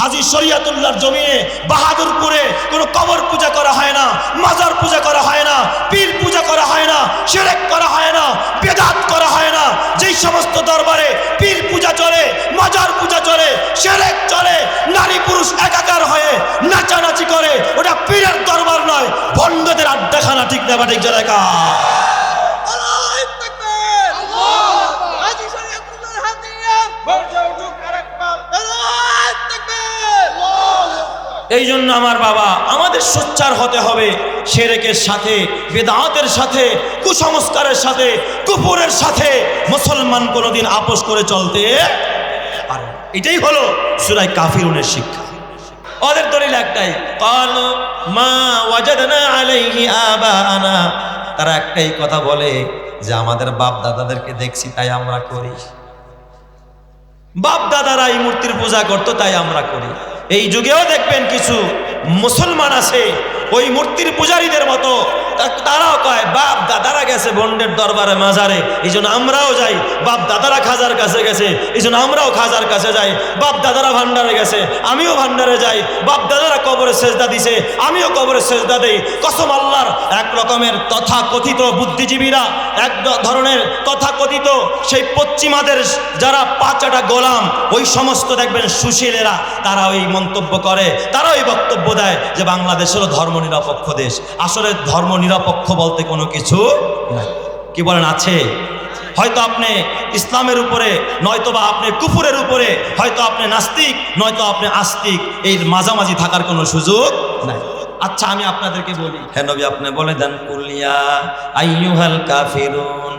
হাজী শরিয়াতুল্লাহর জমিনে বাহাদুরপুরে কোনো কবর পূজা করা হয় না, মাজার পূজা করা হয় না, পীর পূজা করা হয় না, শিরক করা হয় না, বেদাত করা হয় না। যেই সমস্ত দরবারে পীর পূজা চলে, মাজার পূজা চলে, শিরক চলে, নারী পুরুষ একাকার হয়ে নাচানাচি করে, ওটা পীরের দরবার নয়, ভণ্ডদের আড্ডাখানা। ঠিক না ঠিক জায়গা? এই জন্য আমার বাবা, আমাদের সোচ্চার হতে হবে শিরকের সাথে, বেদাতের সাথে, কুসংস্কারের সাথে, কুফরের সাথে মুসলমান কোনোদিন আপোষ করে চলতে পারে না। এটাই হলো সূরা কাফিরুনের শিক্ষা। ওদের দলিল একটাই, ক্বালু মা ওয়াজাদনা আলাইহি আবানা। তারা একটাই কথা বলে যে আমাদের বাপ দাদাদেরকে দেখছি তাই আমরা করি, বাপ দাদারা এই মূর্তির পূজা করতো তাই আমরা করি। এই যুগেও দেখবেন কিছু মুসলমান আছে ওই মূর্তির পূজারীদের মতো, তারাও কয় বাপ দাদারা গেছে বন্ডের দরবারে মাজারে, এই জন্য আমরাও যাই। বাপ দাদারা খাজার কাছে গেছে, এই জন্য আমরাও খাজার কাছে যাই। বাপ দাদারা ভান্ডারে গেছে, আমিও ভান্ডারে যাই। বাপ দাদারা কবরে সেজদা দিছে, আমিও কবরে সেজদা দেই। কসম আল্লাহর। এক রকমের তথাকথিত বুদ্ধিজীবীরা, এক ধরনের তথাকথিত সেই পশ্চিমাদের যারা পাঁচাটা গোলাম, ওই সমস্ত দেখবেন সুশীলেরা, তারা ওই মন্তব্য করে, তারা ওই বক্তব্য দেয় যে বাংলাদেশ হলো ধর্ম নিরপেক্ষ দেশ। আসলে ধর্ম নিরপেক্ষ বলতে কোনো কিছু নাই। কি বলেন? আছে। হয়তো আপনি ইসলামের উপরে, নয়তোবা আপনি কুফরের উপরে, হয়তো আপনি নাস্তিক, নয়তো আপনি আস্তিক, এই মাঝামাঝি থাকার কোনো সুযোগ নাই। আচ্ছা, আমি আপনাদেরকে বলি, হে নবী আপনি বলে দেন, কুলিয়া আইয়ুহাল কাফিরুন,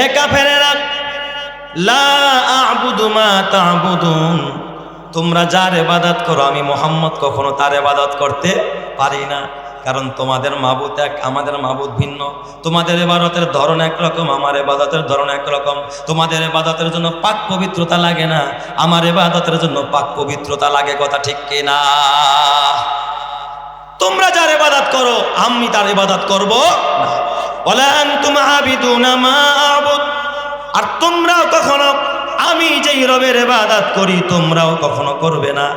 এ কাফেরেরা, লা আ'বুদু মা তা'বুদুন, তোমরা যার ইবাদত করো আমি মুহাম্মদ কখনো তার ইবাদত করতে পারি না। কারণ তোমাদের মাবুদ এক, আমাদের মাবুদ ভিন্ন। তোমাদের ইবাদতের ধরন একরকম, আমার ইবাদতের ধরন একরকম। তোমাদের ইবাদতের জন্য পাক পবিত্রতা লাগে না, আমার ইবাদতের জন্য পাক পবিত্রতা লাগে। কথা ঠিক কিনা? তোমরা যার ইবাদত করো আমি তার ইবাদত করব না। ওয়ালা আনতুম আবিদুনা মা আ'বুদ, আর তোমরাও কখনো আমি যেই রবের ইবাদত করি তোমরাও কখনো করবে না।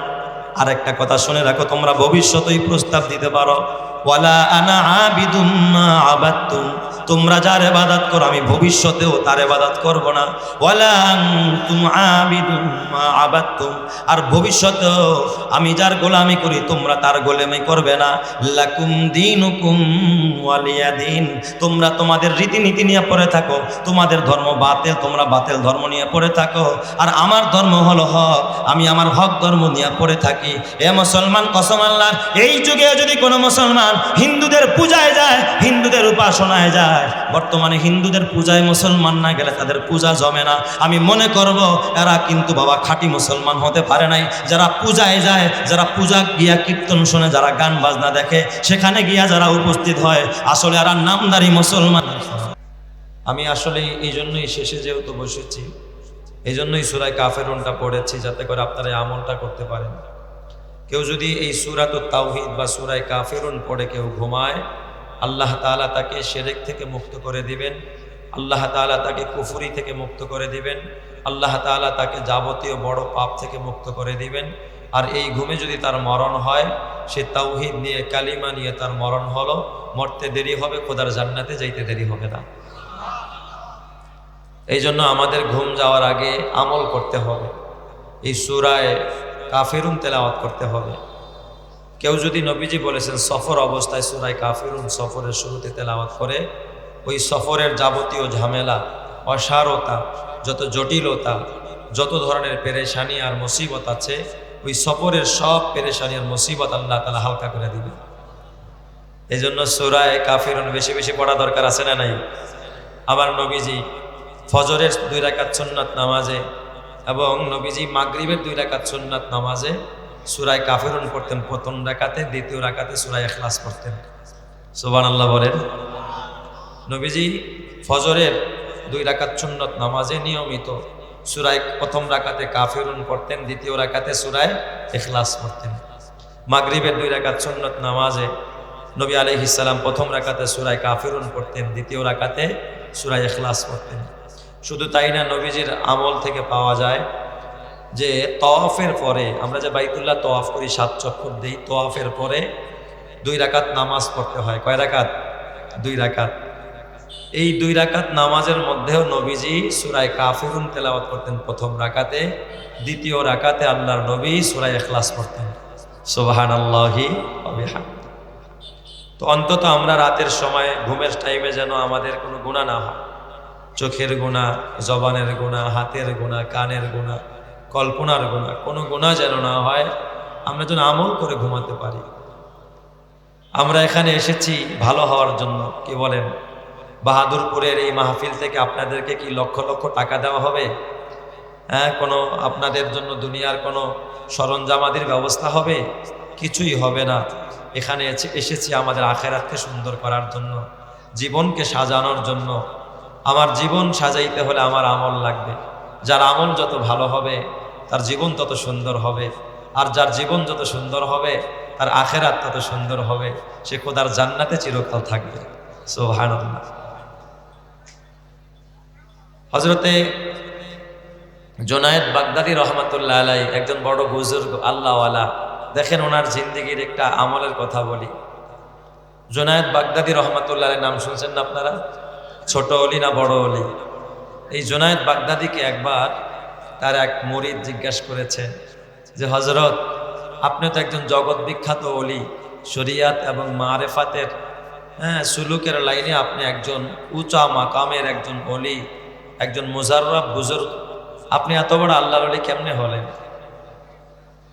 আর একটা কথা শুনে রাখো, তোমরা ভবিষ্যতেই প্রস্তাব দিতে পারো, ওয়ালা আনা আবিদুম মা আবাদতুম, তোমরা যার ইবাদত করো আমি ভবিষ্যতেও তার ইবাদত করব না। ওয়ালা আনতুম আবিদুম মা আবাদতুম, আর ভবিষ্যতেও আমি যার গোলামি করি তোমরা তার গোলামি করবে না। লাকুম দীনুকুম ওয়ালিয়া দীন, তোমরা তোমাদের রীতিনীতি নিয়ে পড়ে থাকো, তোমাদের ধর্ম বাতিল, তোমরা বাতিল ধর্ম নিয়ে পড়ে থাকো, আর আমার ধর্ম হলো হক, আমি আমার হক ধর্ম নিয়ে পড়ে থাকি। এ মুসলমান, কসম আল্লাহর, এই যুগে যদি কোনো মুসলমান হিন্দুদের পূজায় যায়, হিন্দুদের উপাসনায় যায়, বর্তমানে হিন্দুদের পূজায় মুসলমান না গেলে তাদের পূজা জমে না। আমি মনে করব এরা কিন্তু বাবা খাঁটি মুসলমান হতে পারে নাই। যারা পূজায় যায়, যারা পূজা গিয়া কীর্তন শুনে, যারা গান বাজনা দেখে, সেখানে গিয়া যারা উপস্থিত হয়, আসলে এরা নামদারি মুসলমান। আমি আসলে এই জন্যই শেষে যেহেতু বসেছি, এই জন্যই সূরা কাফিরুনটা পড়েছি, যাতে করে আপনারা এই আমলটা করতে পারেন। কেউ যদি এই সূরাতুত তাওহীদ বা সূরা কাফিরুন পড়ে কেউ ঘুমায়, আল্লাহ তাআলা তাকে শিরক থেকে মুক্ত করে দিবেন, আল্লাহ তাআলা তাকে কুফরি থেকে মুক্ত করে দিবেন, আল্লাহ তাআলা তাকে যাবতীয় বড় পাপ থেকে মুক্ত করে দিবেন। আর এই ঘুমে যদি তার মরণ হয়, সে তাওহীদ নিয়ে, কালিমা নিয়ে তার মরণ হলো, মরতে দেরি হবে, খোদার জান্নাতে যাইতে দেরি হবে না। এই জন্য আমাদের ঘুম যাওয়ার আগে আমল করতে হবে, এই সূরায়ে কাফিরুন তেলাওয়াত করতে হবে। কেউ যদি, নবীজি বলেছেন সফর অবস্থায় সূরা কাফিরুন সফরের শুরুতে তেলাওয়াত করে, ওই সফরের যাবতীয় ঝামেলা, অসারতা, যত জটিলতা, যত ধরনের পেরেশানি আর মুসিবত আছে, ওই সফরের সব পেরেশানি আর মুসিবত আল্লাহ তাআলা হালকা করে দিবে। এই জন্য সূরা কাফিরুন বেশি বেশি পড়া দরকার, আছে না নাই? আবার নবীজি ফজরের 2 রাকাত সুন্নাত নামাজে এবং নবীজি মাগরিবের 2 রাকাত সুন্নাত নামাজে সূরা কাফিরুন পড়তেন প্রথম রাকাতে, দ্বিতীয় রাকাতে সূরা ইখলাস পড়তেন। সুবহানাল্লাহ বলেন। নবীজি ফজরের 2 রাকাত সুন্নাত নামাজে নিয়মিত সূরা প্রথম রাকাতে কাফিরুন পড়তেন, দ্বিতীয় রাকাতে সূরা ইখলাস পড়তেন। মাগরিবের 2 রাকাত সুন্নাত নামাজে নবী আলাইহিস সালাম প্রথম রাকাতে সূরা কাফিরুন পড়তেন, দ্বিতীয় রাকাতে সূরা ইখলাস পড়তেন। শুধু তাই না, নবীজির আমল থেকে পাওয়া যায় যে তওয়াফের পরে আমরা যে বাইতুল্লাহ তওয়াফ করি 7 চক্কর দেই, তওয়াফের পরে 2 রাকাত নামাজ পড়তে হয়। কয় রাকাত? 2 রাকাত। এই 2 রাকাত নামাজের মধ্যেও নবীজি সূরা কাফিরুন তেলাওয়াত করতেন প্রথম রাকাতে, দ্বিতীয় রাকাতে আল্লাহর নবী সূরা ইখলাস পড়তেন। সুবহানাল্লাহি ওয়া বিহামদিহি। তো অন্তত আমরা রাতের সময় ঘুমের টাইমে যেন আমাদের কোনো গুনাহ না হয়, চোখের গুনাহ, জবানের গুনাহ, হাতের গুনাহ, কানের গুনাহ, কল্পনার গুনাহ, কোনো গুনাহ যেন না হয়, আমরা যেন আমল করে ঘুমাতে পারি। আমরা এখানে এসেছি ভালো হওয়ার জন্য। কি বলেন? বাহাদুরপুরের এই মাহফিল থেকে আপনাদেরকে কি লক্ষ লক্ষ টাকা দেওয়া হবে? হ্যাঁ, কোনো আপনাদের জন্য দুনিয়ার কোনো সরঞ্জামাদির ব্যবস্থা হবে? কিছুই হবে না। এখানে এসেছি আমাদের আখেরাতকে সুন্দর করার জন্য, জীবনকে সাজানোর জন্য। আমার জীবন সাজাইতে হলে আমার আমল লাগবে। যার আমল যত ভালো হবে তার জীবন তত সুন্দর হবে, আর যার জীবন যত সুন্দর হবে তার আখেরাত তত সুন্দর হবে। সে খোদার জান্নাতে চিরকাল থাকবে। সুবহানাল্লাহ। হযরতে জুনায়েদ বাগদাদী রহমাতুল্লাহ আলাইহি একজন বড় বুজুর্গ আল্লাহওয়ালা। দেখেন ওনার জিন্দেগির একটা আমলের কথা বলি। জুনায়েদ বাগদাদী রহমাতুল্লাহ আলাইহি নাম শুনছেন না আপনারা? ছোট ওলি না বড় ওলি? এই জুনায়েদ বাগদাদীকে একবার তার এক মুরিদ জিজ্ঞাসা করেছে যে হযরত, আপনি তো একজন জগৎ বিখ্যাত ওলি, শরিয়াত এবং মারেফাতের সুলুকের লাইনে আপনি একজন উঁচা মাকামের একজন ওলি, একজন মুজাররব বুজুর্গ, আপনি এত বড় আল্লাহর ওলি কেমনে হলেন?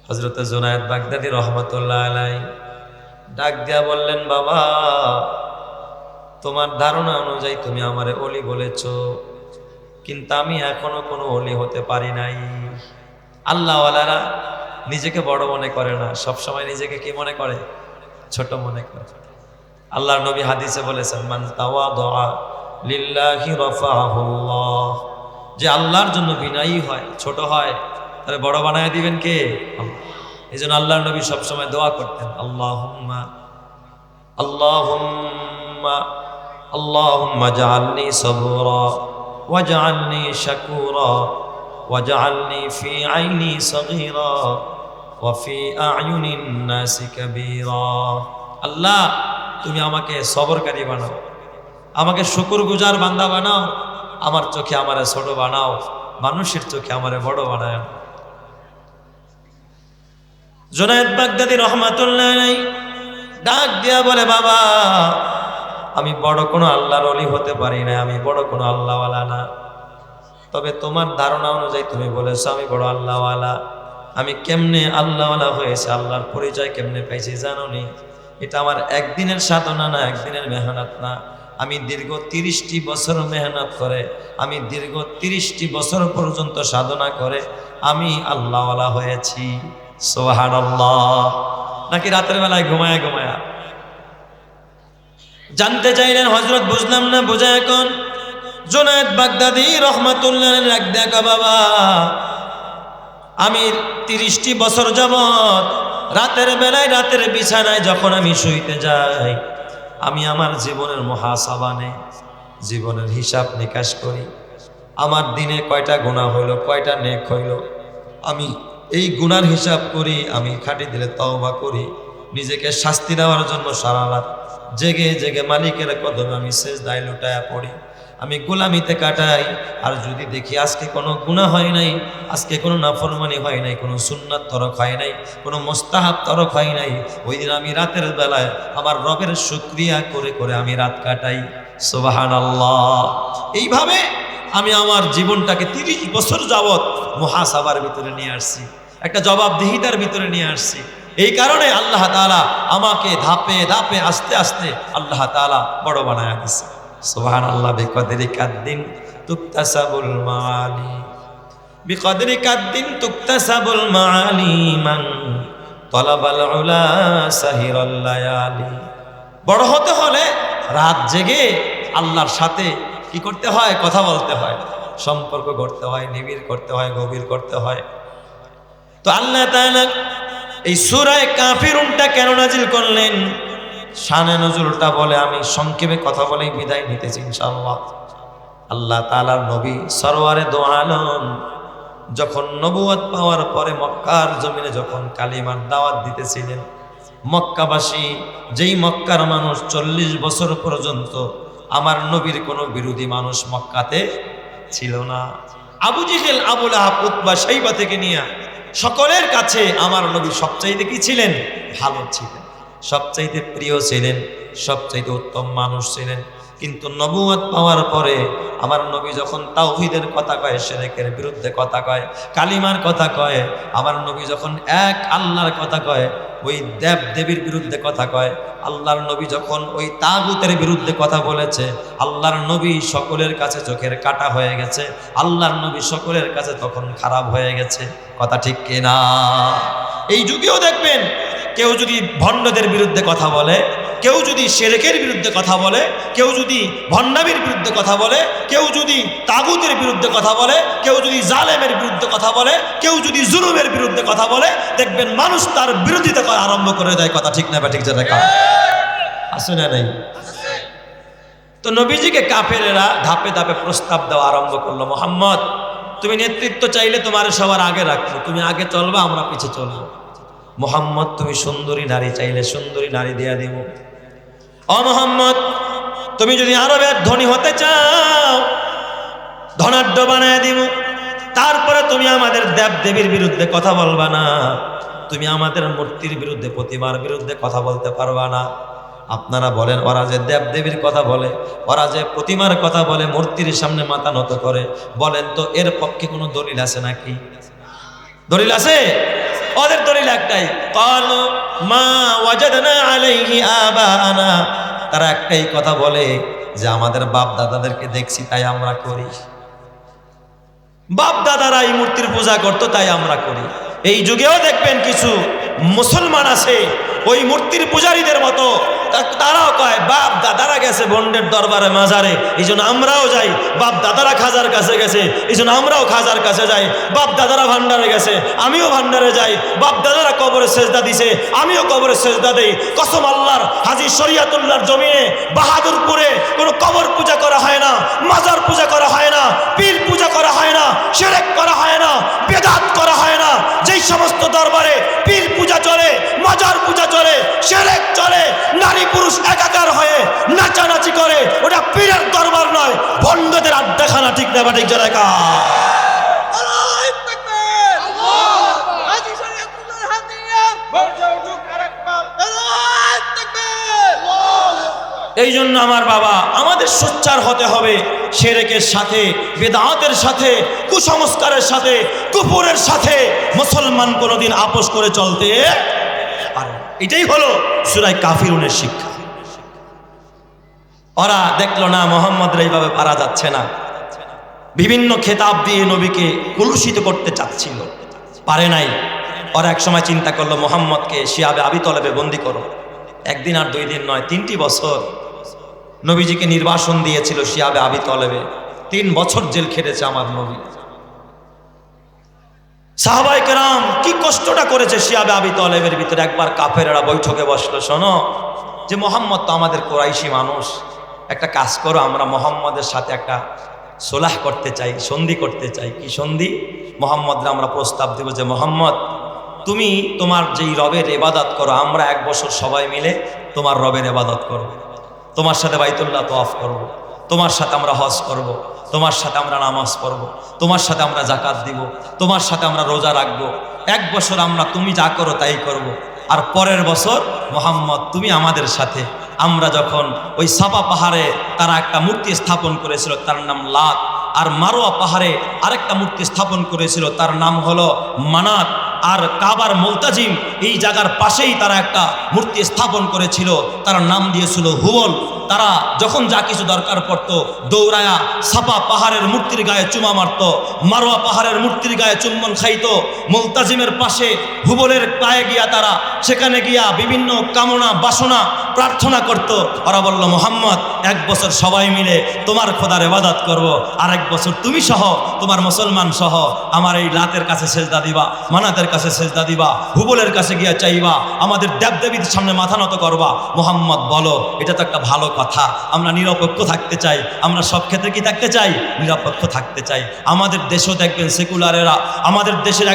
হযরত জুনায়েদ বাগদাদী রহমাতুল্লাহ আলাইহি ডাক দিয়া বললেন, বাবা, তোমার ধারণা অনুযায়ী তুমি আমারে ওলি বলেছো, কিন্তু আমি এখনো কোনো ওলি হতে পারি নাই। আল্লাহওয়ালারা নিজেকে বড় মনে করে না, সবসময় নিজেকে কি মনে করে? ছোট মনে করে। আল্লাহর নবী হাদিসে বলেছেন, মান তাওয়াদা লিল্লাহি রাফাহুল্লাহ, যে আল্লাহর জন্য বিনয়ী হয়, ছোট হয়, তাহলে বড় বানায় দিবেন কে? এই জন্য আল্লাহর নবী সবসময় দোয়া করতেন, আল্লাহুম্মা আল্লাহুম্মা আল্লাহুম্মা জাআলনি সাবুরা ওয়াজআলনি শাকুরা ওয়াজআলনি ফি আইনি সগীরা ওয়া ফি আ'য়ুনিন নাসি কাবীরা। আল্লাহ, তুমি আমাকে সবরকারী বানাও, আমাকে শুকরগুজার বান্দা বানাও, আমার চোখে আমারে ছোট বানাও, মানুষের চোখে আমারে বড় বানায়। জুনায়েদ বাগদাদী রহমাতুল্লাহ আলাইহি ডাক দিয়া বলে, বাবা, আমি বড় কোনো আল্লাহর ওলি হতে পারি না, আমি বড় কোনো আল্লাহওয়ালা না। তবে তোমার ধারণা অনুযায়ী তুমি বলেছো আমি বড় আল্লাহওয়ালা। আমি কেমনে আল্লাহওয়ালা হয়েছে, আল্লাহর পরিচয় কেমনে পাইছি জানো নি? এটা আমার একদিনের সাধনা না, একদিনের মেহনত না। আমি দীর্ঘ 30টি বছর মেহনত করে, আমি দীর্ঘ 30টি বছর পর্যন্ত সাধনা করে আমি আল্লাহওয়ালা হয়েছি। সুবহানাল্লাহ। নাকি রাতের বেলায় ঘুমায়া ঘুমায়া? জানতে চাইলেন হযরত, বুঝলাম না, বোঝা এখন। জুনায়েদ বাগদাদী রহমাতুল্লাহ আলাইহি এক দেখা, বাবা, আমি 30টি বছর যাবত রাতের বেলায় রাতের বিছানায় যখন আমি শুইতে যাই, আমি আমার জীবনের মুহাসাবা নেই, জীবনের হিসাব নিকাশ করি। আমার দিনে কয়টা গুনাহ হইল, কয়টা নেক হইল, আমি এই গুনার হিসাব করি। আমি খাটি দিলে তওবা করি। নিজেকে শাস্তি দেওয়ার জন্য সারা রাত জেগে জেগে মালিকের কদমে আমি সিজদায় লুটায়া পড়ি, আমি গোলামিতে কাটাই। আর যদি দেখি আজকে কোনো গুনাহ হয় নাই, আজকে কোনো নাফরমানি হয় নাই, কোনো সুন্নাত তরক হয় নাই, কোনো মুস্তাহাব তরক হয় নাই, ওই দিন আমি রাতের বেলায় আমার রবের শুকরিয়া করে করে আমি রাত কাটাই। সুবহানাল্লাহ। এইভাবে আমি আমার জীবনটাকে 30 বছর যাবত মুহাসাবার ভিতরে নিয়ে আসছি, একটা জবাবদিহিতার ভিতরে নিয়ে আসছি। এই কারণে আল্লাহ তাআলা আমাকে ধাপে ধাপে আস্তে আস্তে আল্লাহ তাআলা বড় বানায়া দিয়েছে। সুবহানাল্লাহ। বিকদরি কাদ্দিন তুকতাসাবুল মাআলি, বিকদরি কাদ্দিন তুকতাসাবুল মাআলি, মান তালাবাল উলা সাহিরাল লায়ালি। বড় হতে হলে রাত জেগে আল্লাহর সাথে কি করতে হয়? কথা বলতে হয়, সম্পর্ক করতে হয়, নিবিড় করতে হয়, গভীর করতে হয়। তো আল্লাহ তাআলা এই সূরা কাফিরুনটা কেন নাজিল করলেন, শানে নজুলটা বলে আমি সংক্ষেপে কথা বলেই বিদায় নিতেছি ইনশাআল্লাহ। আল্লাহ তাআলার নবী সরওয়ারে দো আলম যখন নবুয়ত পাওয়ার পরে মক্কার জমিনে যখন কালিমার দাওয়াত দিতেছিলেন, মক্কাবাসী যেই মক্কার মানুষ 40 বছর পর্যন্ত আমার নবীর কোনো বিরোধী মানুষ মক্কাতে ছিল না। আবু জেহেল, আবু লাহাব, উতবা, শাইবা থেকে নিয়ে সকলের কাছে আমার নবী সবচাইতে কি ছিলেন? ভালো ছিলেন, সবচাইতে প্রিয় ছিলেন, সবচাইতে উত্তম মানুষ ছিলেন। কিন্তু নবুয়ত পাওয়ার পরে আমার নবী যখন তাওহীদের কথা কয়, শিরকের বিরুদ্ধে কথা কয়, কালিমার কথা কয়, আমার নবী যখন এক আল্লাহর কথা কয়, ওই দেব দেবীর বিরুদ্ধে কথা কয়, আল্লাহর নবী যখন ওই তাগুতের বিরুদ্ধে কথা বলেছে, আল্লাহর নবী সকলের কাছে চোখের কাটা হয়ে গেছে, আল্লাহর নবী সকলের কাছে তখন খারাপ হয়ে গেছে। কথা ঠিক কিনা? এই যুগেও দেখবেন কেউ যদি ভণ্ডদের বিরুদ্ধে কথা বলে, কেউ যদি শিরকের বিরুদ্ধে কথা বলে, কেউ যদি ভণ্ডামির বিরুদ্ধে কথা বলে, কেউ যদি তাগুতের বিরুদ্ধে কথা বলে, কেউ যদি জালেমের বিরুদ্ধে কথা বলে, কেউ যদি জুলুমের বিরুদ্ধে কথা বলে, দেখবেন মানুষ তার বিরোধিতা করা আরম্ভ করে দেয়। কথা ঠিক না ঠিক যেটা আছে না নাই? তো নবীজিকে কাফেরেরা ধাপে ধাপে প্রস্তাব দেওয়া আরম্ভ করলো, মোহাম্মদ তুমি নেতৃত্ব চাইলে তোমার সবার আগে রাখবো, তুমি আগে চলবা, আমরা পিছে চলবো। মোহাম্মদ তুমি সুন্দরী নারী চাইলে সুন্দরী নারী দিয়া দিব। ও মোহাম্মদ তুমি যদি আরবের ধনী হতে চাও, ধনাঢ্য বানায় দিব। তারপরে তুমি আমাদের দেব দেবীর বিরুদ্ধে কথা বলবা না, তুমি আমাদের মূর্তির বিরুদ্ধে, প্রতিমার বিরুদ্ধে কথা বলতে পারবা না। আপনারা বলেন ওরা যে দেব দেবীর কথা বলে, ওরা যে প্রতিমার কথা বলে, মূর্তির সামনে মাথা নত করে, বলেন তো এর পক্ষে কোনো দলিল আছে নাকি? দলিল আছে? ওদের দলিল একটাই, ক্বালু মা ওয়াজাদনা আলাইহি আবানা। তারা একটাই কথা বলে যে আমাদের বাপ দাদাদেরকে দেখছি তাই আমরা করি, বাপ দাদারা এই মূর্তির পূজা করতো তাই আমরা করি। এই যুগেও দেখবেন কিছু মুসলমান আছে ওই মূর্তির পূজারীদের মতো, তারাও কয় বাপ দাদারা গেছে বন্ডের দরবারে মাজারে, এই জন্য আমরাও যাই। বাপ দাদারা খাজার কাছে গেছে, এই জন্য আমরাও খাজার কাছে যাই। বাপ দাদারা ভান্ডারে গেছে, আমিও ভান্ডারে যাই। বাপ দাদারা কবরে সেজদা দিছে, আমিও কবরে সেজদা দেই। কসম আল্লাহর, হাজী শরিয়াতুল্লাহর জমিনে বাহাদুরপুরে কোনো কবর পূজা করা হয় না, মাজার পূজা করা হয় না, পীর পূজা করা হয় না, শিরক করা হয় না, বেদাত করা হয় না। যেই সমস্ত দরবারে পীর পূজা চলে, মাজার পূজা চলে, শিরক চলে, নারী পুরুষ একাকার হয়ে নাচানাচি করে, ওটা পীরের দরবার নয়, ভণ্ডদের আড্ডাখানা। ঠিক না ঠিক যারা এই জন্য আমার বাবা, আমাদের সোচ্চার হতে হবে শিরকের সাথে, বেদাতের সাথে, কুসংস্কারের সাথে, কুফরের সাথে মুসলমান কোনোদিন আপোষ করে চলতে পারে। এটাই হলো সূরা কাফিরুনের শিক্ষা। ওরা দেখলো না মুহাম্মদের এইভাবে পারা যাচ্ছে না, বিভিন্ন খেতাব দিয়ে নবীকে কুলুষিত করতে চাচ্ছিল, পারে নাই। ওরা এক সময় চিন্তা করলো মুহাম্মদকে শিয়াবে আবি তলেবে বন্দী করো। একদিন আর 2 দিন নয়, 3টি বছর নবীজিকে নির্বাসন দিয়েছিল শিয়াবে আবি তলেবে। 3 বছর জেল খেটেছে আমার নবী। সাহাবায়ে কেরাম কি কষ্টটা করেছে শিয়াবে আবি তলেবের ভিতরে। একবার কাফেরেরা বৈঠকে বসলো, শোনো যে মুহাম্মদ তো আমাদের কুরাইশি মানুষ, একটা কাজ করো, আমরা মুহাম্মদের সাথে একটা সুলাহ করতে চাই, সন্ধি করতে চাই। কি সন্ধি? মুহাম্মদরা আমরা প্রস্তাব দেব যে মুহাম্মদ তুমি তোমার যেই রবের ইবাদত করো, আমরা 1 বছর সবাই মিলে তোমার রবের ইবাদত করব, তোমার সাথে বাইতুল্লাহ তওয়াফ করব, তোমার সাথে আমরা হজ করব, তোমার সাথে আমরা নামাজ পড়ব, তোমার সাথে আমরা যাকাত দিব, তোমার সাথে আমরা রোজা রাখবো। 1 বছর আমরা তুমি যা করো তাই করব। আর পরের বছর মুহাম্মদ তুমি আমাদের সাথে, আমরা যখন ওই সাফা পাহাড়ে তারা একটা মূর্তি স্থাপন করেছিল তার নাম লাত, আর মারোয়া পাহাড়ে আরেকটা মূর্তি স্থাপন করেছিল তার নাম হলো মানাত, আর কাবার মুলতাজিম এই জায়গার পাশেই তারা একটা মূর্তি স্থাপন করেছিল, তার নাম দিয়েছিল হুবল। তারা যখন যা কিছু দরকার পড়তো দৌড়ায়া সাফা পাহাড়ের মূর্তির গায়ে চুমা মারত, মারোয়া পাহাড়ের মূর্তির গায়ে চুম্বন খাইতো, মুলতাজিমের পাশে হুবলের গায়ে গিয়া তারা সেখানে গিয়া বিভিন্ন কামনা বাসনা প্রার্থনা করত। ওরা বলল, মোহাম্মদ 1 বছর সবাই মিলে তোমার খোদার ইবাদত করব, আর 1 বছর তুমি সহ তোমার মুসলমান সহ আমার এই লাতের কাছে সেজদা দিবা, মানাতের কাছে সেজদা দিবা, হুবলের কাছে গিয়া চাইবা, আমাদের দেবদেবীর সামনে মাথা নত করবা। মোহাম্মদ বলো, এটা তো একটা ভালো কথা। আমরা নিরপেক্ষ থাকতে চাই, আমরা সব ক্ষেত্রে কি থাকতে চাই? নিরপেক্ষ থাকতে চাই। আমাদের দেশও দেখবেন সেকুলারেরা, আমাদের দেশের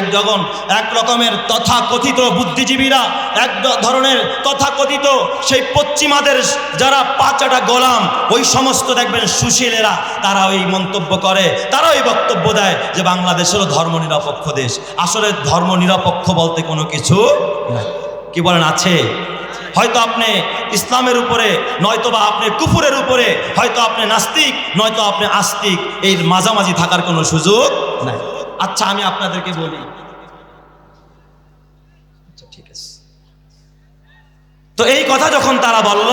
এক রকমের তথাকথিত বুদ্ধিজীবীরা, এক ধরনের তথাকথিত সেই পশ্চিমাদের যারা পাঁচাটা গোলাম, ওই সমস্ত দেখবেন সুশীলেরা, তারা ওই মন্তব্য করে, তারা ওই বক্তব্য দেয় যে বাংলাদেশেরও ধর্ম নিরপেক্ষ দেশ। আসলে ধর্ম নিরপেক্ষ বলতে কোনো কিছু নাই। কি বলেন, আছে? হয়তো আপনি ইসলামের উপরে, নয়তোবা আপনি কুফুরের উপরে, হয়তো আপনি নাস্তিক, নয়তো আপনি আস্তিক, এই মাঝামাঝি থাকার কোনো সুযোগ নাই। আচ্ছা, আমি আপনাদেরকে বলি, ঠিক আছে, তো এই কথা যখন তারা বলল,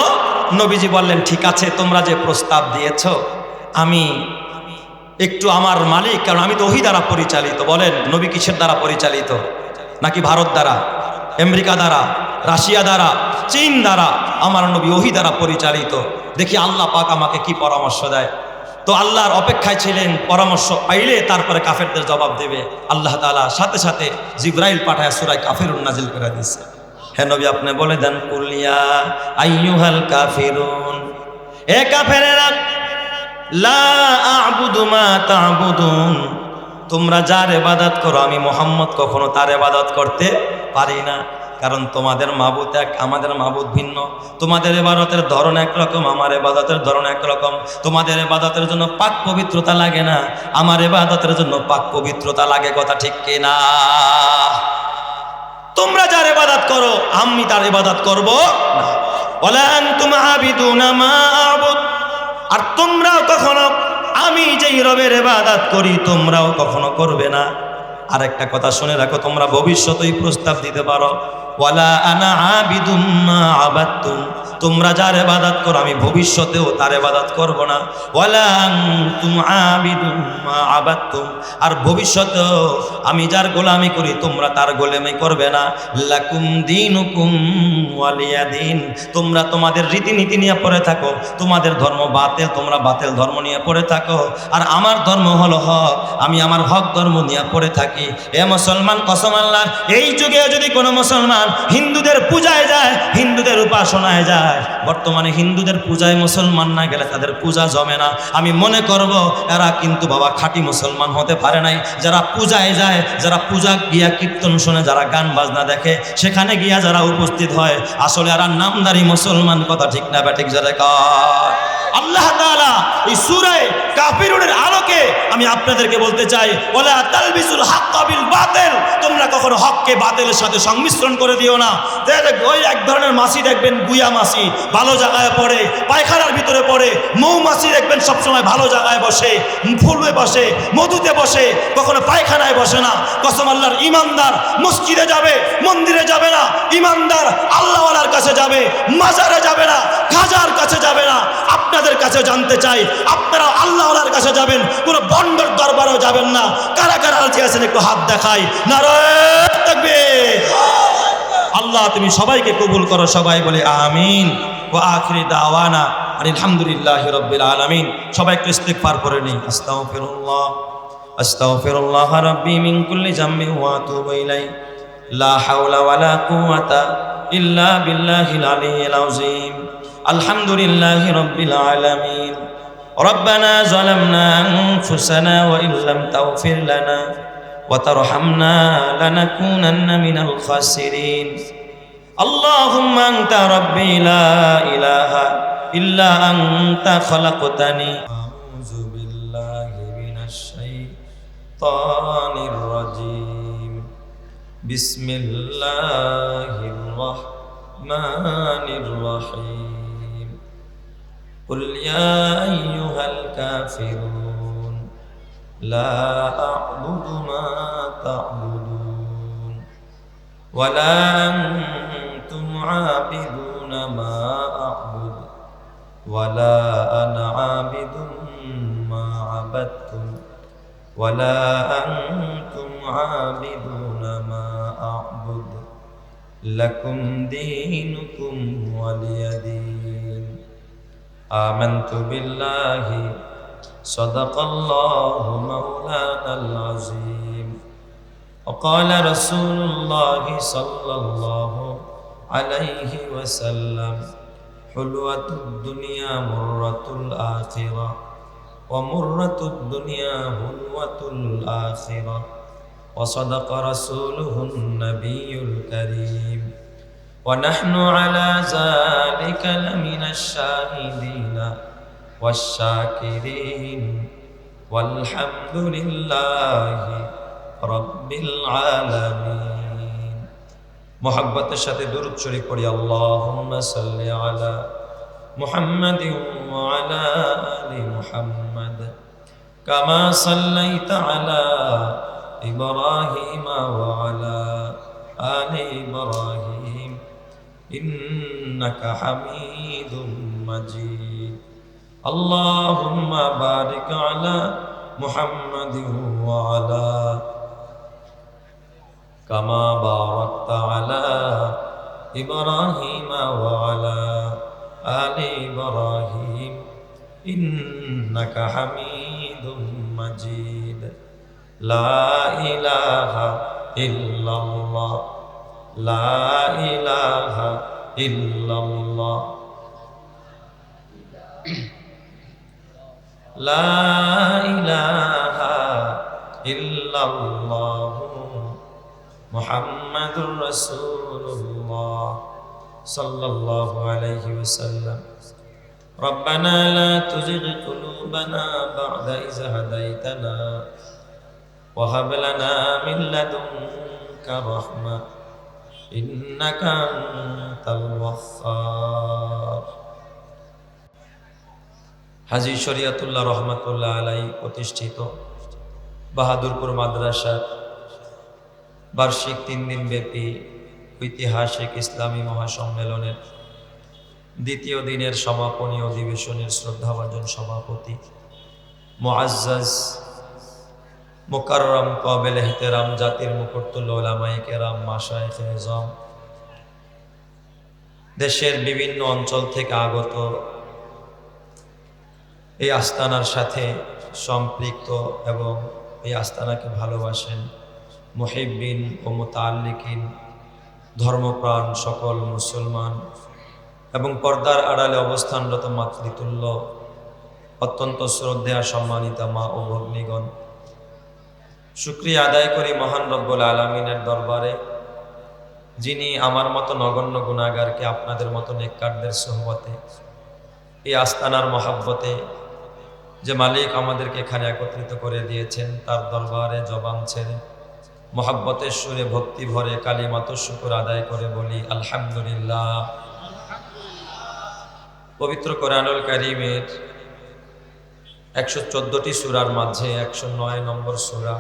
নবীজি বললেন, ঠিক আছে, তোমরা যে প্রস্তাব দিয়েছ, আমি একটু আমার মালিক, কারণ আমি তো ওহী দ্বারা পরিচালিত। বলেন, নবী কিসের দ্বারা পরিচালিত? নাকি ভারত দ্বারা, আমেরিকা দ্বারা, রাশিয়া দ্বারা, চীন দ্বারা? আমার নবী ওহী দ্বারা পরিচালিত। দেখি আল্লাহ পাক আমাকে কি পরামর্শ দেয়। তো আল্লাহর অপেক্ষায় ছিলেন, পরামর্শ পাইলে তারপরে কাফেরদের জবাব দেবে। আল্লাহ তাআলা সাথে সাথে জিবরাইল পাঠায় সূরা কাফিরুন নাজিল করে দিয়েছে। হে নবী, আপনি বলে দেন, কুল ইয়া আইয়ুহাল কাফিরুন, এ কাফেরেরা, লা আ'বুদু মা তা'বুদুন, তোমরা যার ইবাদত করো আমি মুহাম্মদ কখনো তার ইবাদত করতে পারি না। কারণ তোমাদের মাবুদ এক, আমাদের মাবুদ ভিন্ন। তোমাদের ইবাদতের ধরন একরকম, আমার ইবাদতের ধরন একরকম। তোমাদের ইবাদতের জন্য পাক পবিত্রতা লাগে না, আমার ইবাদতের জন্য পাক পবিত্রতা লাগে। কথা ঠিক কিনা? তোমরা যার ইবাদত করো আমি তার ইবাদত করব না। ওয়ালা আনতুম আবিদুনা মা আ'বুদ, আর তোমরাও কখনো আমি যেই রবের ইবাদত করি তোমরাও কখনো করবে না। আরেকটা কথা শুনে রাখো, তোমরা ভবিষ্যতেই প্রস্তাব দিতে পারো, ওয়ালা আনা আবিদুম মা আবাদতুম, তোমরা যার ইবাদত করো আমি ভবিষ্যতেও তার ইবাদত করব না। ওয়ালা আনতুম আবিদুম মা আবাদতুম, আর ভবিষ্যতেও আমি যার গোলামি করি তোমরা তার গোলামি করবে না। লাকুম দীনুকুম ওয়ালিয়া দীন, তোমরা তোমাদের রীতিনীতি নিয়ে পড়ে থাকো, তোমাদের ধর্ম বাতিল, তোমরা বাতিল ধর্ম নিয়ে পড়ে থাকো, আর আমার ধর্ম হলো হক, আমি আমার হক ধর্ম নিয়ে পড়ে থাকি। এ মুসলমান, কসম আল্লাহ, এই যুগে যদি কোনো মুসলমান হিন্দুদের পূজায় যায়, হিন্দুদের উপাসনায় যায়, বর্তমানে হিন্দুদের পূজায় মুসলমান না গেলে তাদের পূজা জমে না। আমি মনে করব এরা কিন্তু বাবা খাঁটি মুসলমান হতে পারে নাই। যারা পূজায় যায়, যারা পূজা গিয়া কীর্তন শুনে, যারা গান বাজনা দেখে, সেখানে গিয়া যারা উপস্থিত হয়, আসলে এরা নামদারি মুসলমান। কথা ঠিক না ব্যাঠিক? যারা কয় আল্লাহ তাআলা এই সূরা কাফিরুনের আলোকে আমি আপনাদেরকে বলতে চাই, ওয়ালা তালবিসুল হাক্কা বিল বাতিল, তোমরা কখনো হককে বাতিলের সাথে সংমিশ্রণ করে দিও না। ওই এক ধরনের মাছি দেখবেন, গুয়া মাছি, ভালো জায়গায় পড়ে, পায়খানার ভিতরে পড়ে। মৌমাছি দেখবেন সবসময় ভালো জায়গায় বসে, ফুলে বসে, মধুতে বসে, কখনো পায়খানায় বসে না। কসম আল্লাহর, ইমানদার মসজিদে যাবে, মন্দিরে যাবে না। ইমানদার আল্লাহওয়ালার কাছে যাবে, মাজারে যাবে না, খাজার কাছে যাবে না। আপনাদের কাছে জানতে চাই, আপনারা আল্লাহওয়ালার কাছে যাবেন, কোন বন্ডর দরবারেও যাবেন না। কারা কারা রাজি আছেন একটু হাত দেখাই। নারায়ে তাকবীর। আল্লাহ তুমি সবাইকে কবুল করো, সবাই বলে আমিন। ওয়া আখিরি দাওয়ানা আলহামদুলিল্লাহি রাব্বিল আলামিন। সবাই একটু ইস্তিগফার করে নিই। আস্তাগফিরুল্লাহ আস্তাগফিরুল্লাহ রাব্বি মিন কুল্লি যামবিন ওয়া আতুবু ইলাইহি, লা হাওলা ওয়ালা কুওয়াতা ইল্লা বিল্লাহিল আলিয়্যিল আযীম। আলহামদুলিল্লাহি রাব্বিল আলামিন। রব্বানা যালামনা আনফুসানা ওয়া ইল্লাম তাগফির লানা ওয়া তারহামনা লানাকুনান্না মিনাল খাসিরিন। আল্লাহুম্মা আনতা রাব্বি লা ইলাহা ইল্লা আনতা খালাকতানি। আউযু বিল্লাহি মিনাশ শাইতানির রাজীম। বিসমিল্লাহির রাহমানির রাহিম। কুল ইয়া আইয়ুহাল কাফিরুন লা আ'বুদু মা তা'বুদুন ওয়ালা আনতুম আবিদুনা মা আ'বুদু ওয়ালা আনা আবিদুম মা আবাদতুম ওয়ালা আনতুম আবিদুনা মা আ'বুদু لكم دينكم ولي دين آمنت بالله صدق الله مولانا العظيم وقال رسول الله صلى الله عليه وسلم حلوة الدنيا مرة الآخرة ومرة الدنيا حلوة الآخرة وصدق رسوله النبي الكريم ونحن على ذلك لمن الشاهدين والشاكرين والحمد لله رب العالمين محبت সাথে দুরূদ শরীফ পড়ি আল্লাহুম্মা সাল্লি আলা মুহাম্মাদিন ওয়া আলা আলি মুহাম্মাদ কামা সাল্লাইতা আলা ইব্রাহিম ওয়া আলা আলি ইব্রাহিম ইন্নাকা হামিদুম মাজিদ আল্লাহুম্মা বারিক আলা মুহাম্মাদিন ওয়া আলা كما باركت على إبراهيم وعلى آل إبراهيم إنك حميد مجيد لا إله إلا الله لا إله إلا الله لا إله إلا الله محمد رسول الله صلى الله عليه وسلم ربنا لا تزغ قلوبنا بعد إذ هديتنا وهب لنا من لدنك رحمة إنك أنت الوهاب হাজী শরিয়তুল্লাহ রহমাতুল্লাহ আলাইহি প্রতিষ্ঠিত বাহাদুরপুর মাদ্রাসার বার্ষিক 3 দিন ব্যাপী ঐতিহাসিক ইসলামী মহাসম্মেলনের দ্বিতীয় দিনের সমাপনী অধিবেশনের শ্রদ্ধাভাজন সভাপতি মুআজ্জাজ মুকাররম কাবিল ইহতিরাম জাতির মুকুটতুল্য উলামায়ে কেরাম মাশায়েখে নিজাম দেশের বিভিন্ন অঞ্চল থেকে আগত এই আস্তানার সাথে সম্পৃক্ত এবং এই আস্তানাকে ভালোবাসেন মুহিব্বিন ও মুতাআল্লিকিন ধর্মপ্রাণ সকল মুসলমান এবং পর্দার আড়ালে অবস্থানরত মাতৃতুল্য অত্যন্ত শ্রদ্ধেয়া সম্মানিতা মা ও ভগ্নীগণ, শুকরিয়া আদায় করি মহান রব্বুল আলামিনের দরবারে, যিনি আমার মতো নগণ্য গুনাহগারকে আপনাদের মতো নেককারদের সোহবতে এই আস্তানার মহাব্বতে যে মালিক আমাদেরকে এখানে একত্রিত করে দিয়েছেন তার দরবারে জবান ছেড়ে মোহাব্বতের সুরে ভক্তি ভরে কালিমাত শুকর আদায় করে বলি আলহামদুলিল্লাহ। পবিত্র কোরআনুল কারীমের 114টি সূরার মাঝে 109 নম্বর সূরা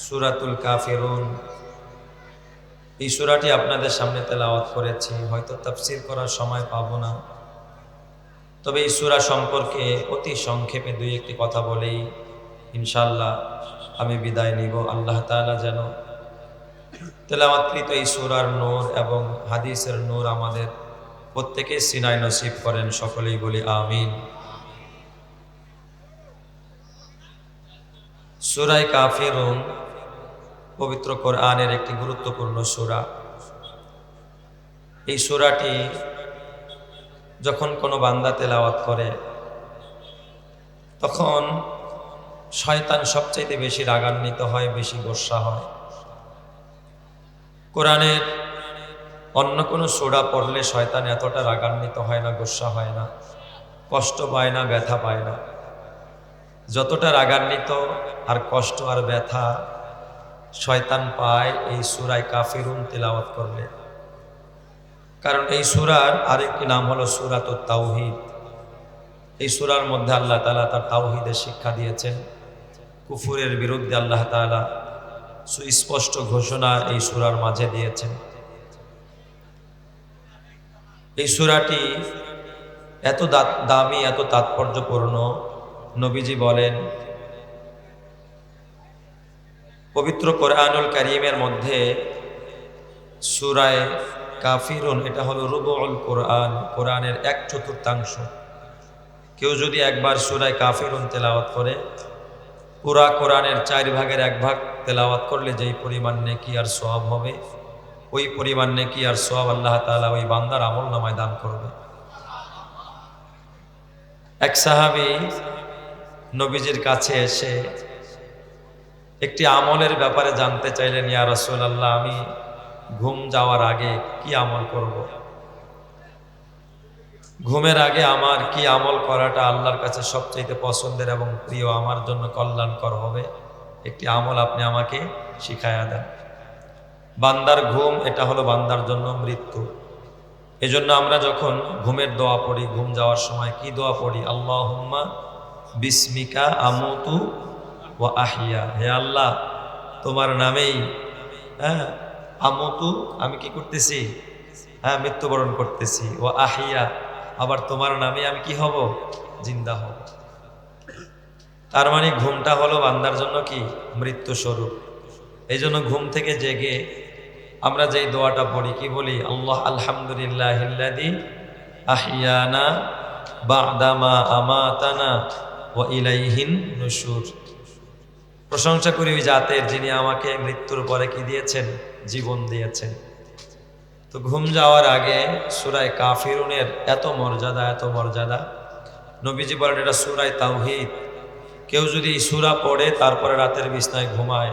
সূরাতুল কাফিরুন, এই সূরাটি আপনাদের সামনে তেলাওয়াত করেছি। হয়তো তাফসীর করার সময় পাবো না, তবে এই সূরা সম্পর্কে অতি সংক্ষেপে 2-1টি কথা বলেই ইনশাআল্লাহ আমি বিদায় নিব। আল্লাহ তাআলা যেন তেলাওয়াতকৃত এই সূরার নূর এবং হাদিসের নূর আমাদের প্রত্যেকের সিনায় নসিব করেন, সকলেই বলি আমিন। সূরা কাফিরুন পবিত্র কোরআনের একটি গুরুত্বপূর্ণ সূরা। এই সূরাটি যখন কোনো বান্দা তেলাওয়াত করে তখন শয়তান সবচাইতে বেশি রাগান্বিত হয়, বেশি গোসা হয়। কোরআনের অন্য কোনো সূরা পড়লে শয়তান এতটা রাগান্বিত হয় না, গোসা হয় না, কষ্ট পায় না, ব্যথা পায় না। যতটা রাগান্বিত আর কষ্ট আর ব্যথা শয়তান পায় এই সূরা কাফিরুন তেলাওয়াত করলে। কারণ এই সূরার আরেকটি নাম হলো সূরাতুত তাওহীদ। এই সূরার মধ্যে আল্লাহ তাআলা তার তাওহীদের শিক্ষা দিয়েছেন। কুফুরের বিরুদ্ধে আল্লাহ তাআলা সুস্পষ্ট ঘোষণা এই সূরার মাঝে দিয়েছেন। এই সূরাটি এত দামি, এত তাৎপর্যপূর্ণ, নবীজি বলেন পবিত্র কোরআনুল কারীমের মধ্যে সূরায়ে কাফিরুন, এটা হলো রুবুল কোরআন, কোরআনের 1/4। কেউ যদি একবার সূরায়ে কাফিরুন তেলাওয়াত করে, পুরা কোরআনের 4 ভাগের 1 ভাগ তেলাওয়াত করলে যেই পরিমাণ নেকি আর সওয়াব হবে, ওই পরিমাণ নেকি আর সওয়াব আল্লাহ তাআলা ওই বান্দার আমলনামায় দান করবে। এক সাহাবী নবীজির কাছে এসে একটি আমলের ব্যাপারে জানতে চাইলেন, ইয়া রাসূলুল্লাহ, আমি ঘুম যাওয়ার আগে কি আমল করব? ঘুমের আগে আমার কি আমল করাটা আল্লাহর কাছে সবচেয়ে পছন্দের এবং প্রিয়, আমার জন্য কল্যাণকর হবে? একটি আমল আপনি আমাকে শিখায়া দেন। বান্দার ঘুম, এটা হলো বান্দার জন্য মৃত্যু। এজন্য আমরা যখন ঘুমের দোয়া পড়ি, ঘুম যাওয়ার সময় কি দোয়া পড়ি? আল্লাহুম্মা বিসমিকা আমুতু ওয়া আহিয়া। হে আল্লাহ, তোমার নামেই আমুতু, আমি কি করতেছি? মৃত্যুবরণ করতেছি। ও আহিয়া, আবার তোমার নামে আমি কি হব? জিন্দা হব। তার মানে ঘুমটা হলো বান্দার জন্য কি? মৃত্যু স্বরূপ। এই জন্য ঘুম থেকে জেগে আমরা যেই দোয়াটা পড়ি, কি বলি? আল্লাহ আলহামদুলিল্লাহিল্লাযী আহিয়ানা বা'দামা আমাতানা ওয়া ইলাইহিন নুশুর। প্রশংসা করি ওই জাতের, যিনি আমাকে মৃত্যুর পরে কি দিয়েছেন? জীবন দিয়েছেন। তো ঘুম যাওয়ার আগে সূরায়ে কাফিরুনের এত মর্যাদা, এত মর্যাদা। নবীজি বলেন এটা সূরায়ে তাওহীদ। কেউ যদি এই সূরা পড়ে তারপরে রাতের বিছনায় ঘুমায়,